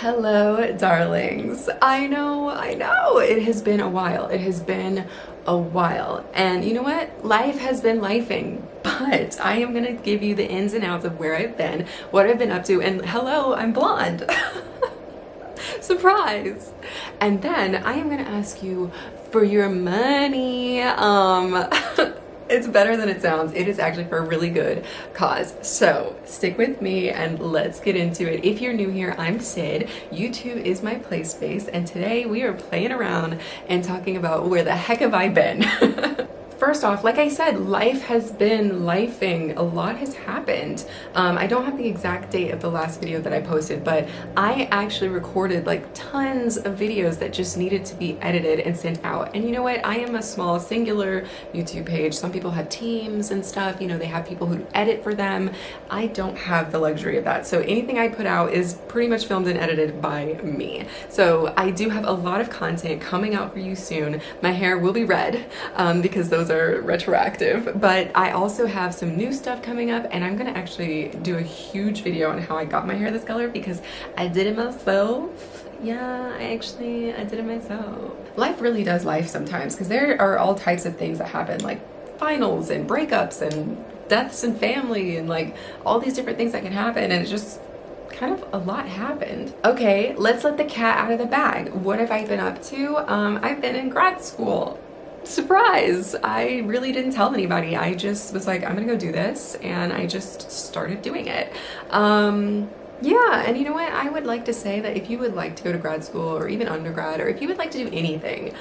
Hello, darlings. I know, it has been a while. It has been a while. And you know what? Life has been lifing, but I am gonna give you the ins and outs of where I've been, what I've been up to, and hello, I'm blonde. Surprise. And then I am gonna ask you for your money. It's better than it sounds. It is actually for a really good cause. So stick with me and let's get into it. If you're new here, I'm Sid. YouTube is my play space, and today we are playing around and talking about where the heck have I been? First off, like I said, life has been lifing. A lot has happened. I don't have the exact date of the last video that I posted, but I actually recorded like tons of videos that just needed to be edited and sent out. And you know what? I am a small singular YouTube page. Some people have teams and stuff, you know, they have people who edit for them. I don't have the luxury of that. So anything I put out is pretty much filmed and edited by me. So I do have a lot of content coming out for you soon. My hair will be red because those are retroactive, but I also have some new stuff coming up, and I'm gonna actually do a huge video on how I got my hair this color because I did it myself. Yeah, I did it myself. Life really does life sometimes, because there are all types of things that happen, like finals and breakups and deaths and family and like all these different things that can happen, and it's just kind of a lot happened. Okay, let's let the cat out of the bag. What have I been up to? I've been in grad school. Surprise! I really didn't tell anybody. I just was like, I'm gonna go do this, and I just started doing it. Yeah, and you know what? I would like to say that if you would like to go to grad school or even undergrad, or if you would like to do anything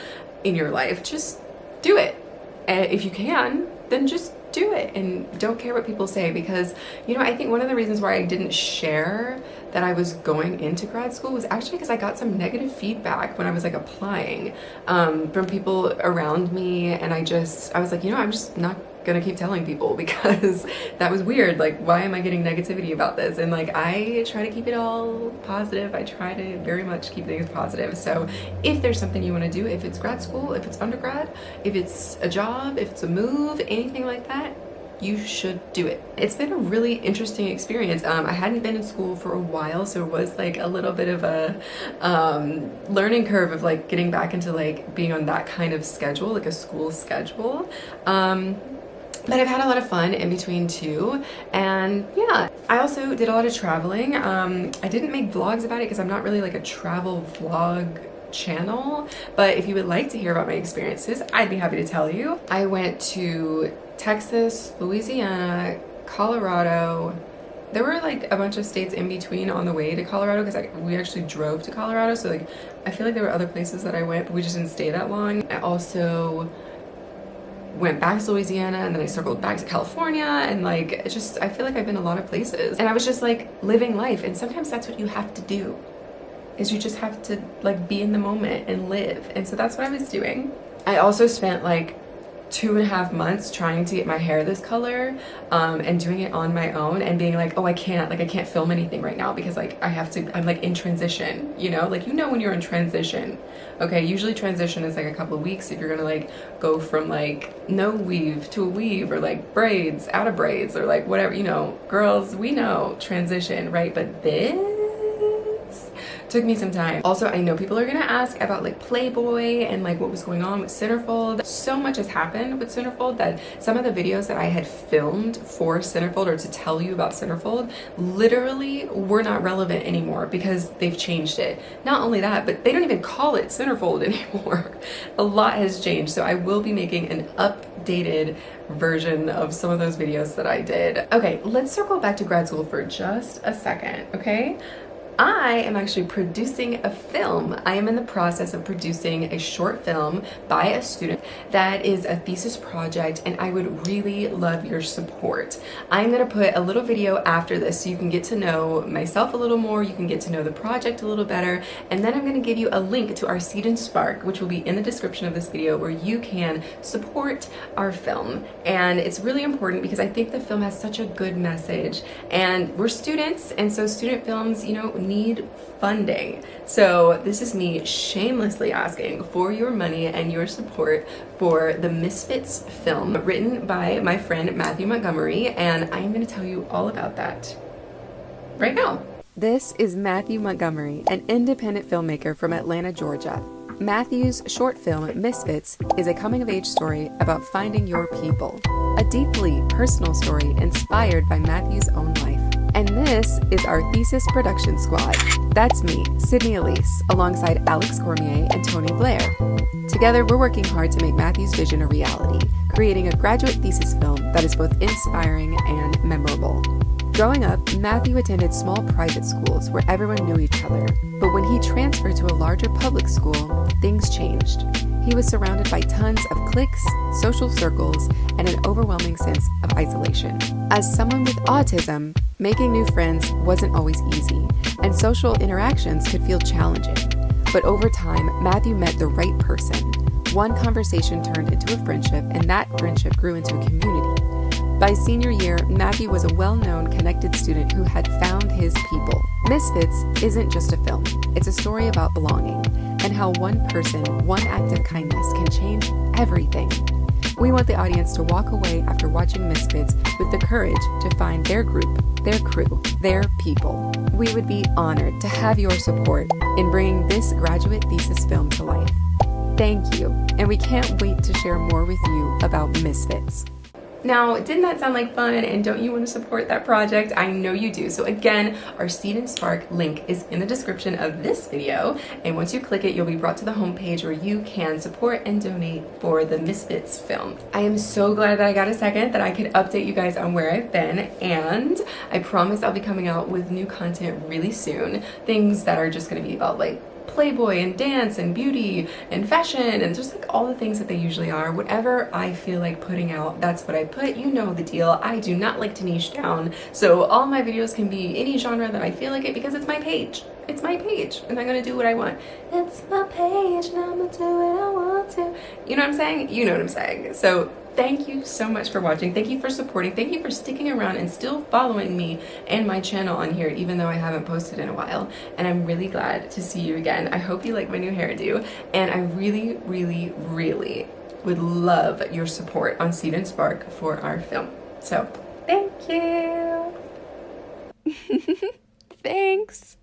in your life, just do it. If you can, then just do it and don't care what people say, because you know, I think one of the reasons why I didn't share that I was going into grad school was actually because I got some negative feedback when I was like applying from people around me, and I was like, you know, I'm just not gonna keep telling people because that was weird. Like, why am I getting negativity about this? And like, I try to keep it all positive. I try to very much keep things positive. So if there's something you want to do, if it's grad school, if it's undergrad, if it's a job, if it's a move, anything like that, you should do it. It's been a really interesting experience. I hadn't been in school for a while, so it was like a little bit of a learning curve of like getting back into like being on that kind of schedule, like a school schedule. But I've had a lot of fun in between too, and yeah, I also did a lot of traveling. I didn't make vlogs about it because I'm not really like a travel vlog channel, but if you would like to hear about my experiences, I'd be happy to tell you. I went to Texas, Louisiana, Colorado. There were like a bunch of states in between on the way to Colorado, because we actually drove to Colorado, so like I feel like there were other places that I went, but we just didn't stay that long. I also went back to Louisiana, and then I circled back to California, and like it's just, I feel like I've been a lot of places, and I was just like living life. And sometimes that's what you have to do, is you just have to like be in the moment and live. And so that's what I was doing. I also spent like 2.5 months trying to get my hair this color, and doing it on my own, and being like, oh, I can't film anything right now because like I'm like in transition, you know, like, you know, when you're in transition, okay, usually transition is like a couple of weeks if you're gonna like go from like no weave to a weave, or like braids out of braids, or like whatever, you know, girls, we know transition, right? But this took me some time. Also, I know people are gonna ask about like Playboy and like what was going on with Centerfold. So much has happened with Centerfold that some of the videos that I had filmed for Centerfold, or to tell you about Centerfold, literally were not relevant anymore because they've changed it. Not only that, but they don't even call it Centerfold anymore. A lot has changed, so I will be making an updated version of some of those videos that I did. Okay, let's circle back to grad school for just a second, okay? I am actually producing a film. I am in the process of producing a short film by a student that is a thesis project, and I would really love your support. I'm gonna put a little video after this so you can get to know myself a little more, you can get to know the project a little better, and then I'm gonna give you a link to our Seed and Spark, which will be in the description of this video, where you can support our film. And it's really important because I think the film has such a good message, and we're students, and so student films, you know, need funding. So this is me shamelessly asking for your money and your support for the Misfits film, written by my friend Matthew Montgomery, and I'm going to tell you all about that right now. This is Matthew Montgomery, an independent filmmaker from Atlanta, Georgia. Matthew's short film, Misfits, is a coming-of-age story about finding your people. A deeply personal story inspired by Matthew's own life. And this is our thesis production squad. That's me, Sydney Elise, alongside Alex Cormier and Tony Blair. Together, we're working hard to make Matthew's vision a reality, creating a graduate thesis film that is both inspiring and memorable. Growing up, Matthew attended small private schools where everyone knew each other. But when he transferred to a larger public school, things changed. He was surrounded by tons of cliques, social circles, and an overwhelming sense of isolation. As someone with autism, making new friends wasn't always easy, and social interactions could feel challenging. But over time, Matthew met the right person. One conversation turned into a friendship, and that friendship grew into a community. By senior year, Matthew was a well-known, connected student who had found his people. Misfits isn't just a film. It's a story about belonging and how one person, one act of kindness can change everything. We want the audience to walk away after watching Misfits with the courage to find their group, their crew, their people. We would be honored to have your support in bringing this graduate thesis film to life. Thank you, and we can't wait to share more with you about Misfits. Now, didn't that sound like fun? And don't you want to support that project? I know you do. So again, our Seed and Spark link is in the description of this video. And once you click it, you'll be brought to the homepage where you can support and donate for the Misfits film. I am so glad that I got a second that I could update you guys on where I've been. And I promise I'll be coming out with new content really soon. Things that are just going to be about like Playboy and dance and beauty and fashion and just like all the things that they usually are. Whatever I feel like putting out, that's what I put. You know the deal. I do not like to niche down. So all my videos can be any genre that I feel like it because it's my page. It's my page and I'm gonna do what I want. It's my page and I'm gonna do what I want to. You know what I'm saying? You know what I'm saying. So thank you so much for watching. Thank you for supporting. Thank you for sticking around and still following me and my channel on here, even though I haven't posted in a while. And I'm really glad to see you again. I hope you like my new hairdo. And I really, really, really would love your support on Seed and Spark for our film. So thank you. Thanks.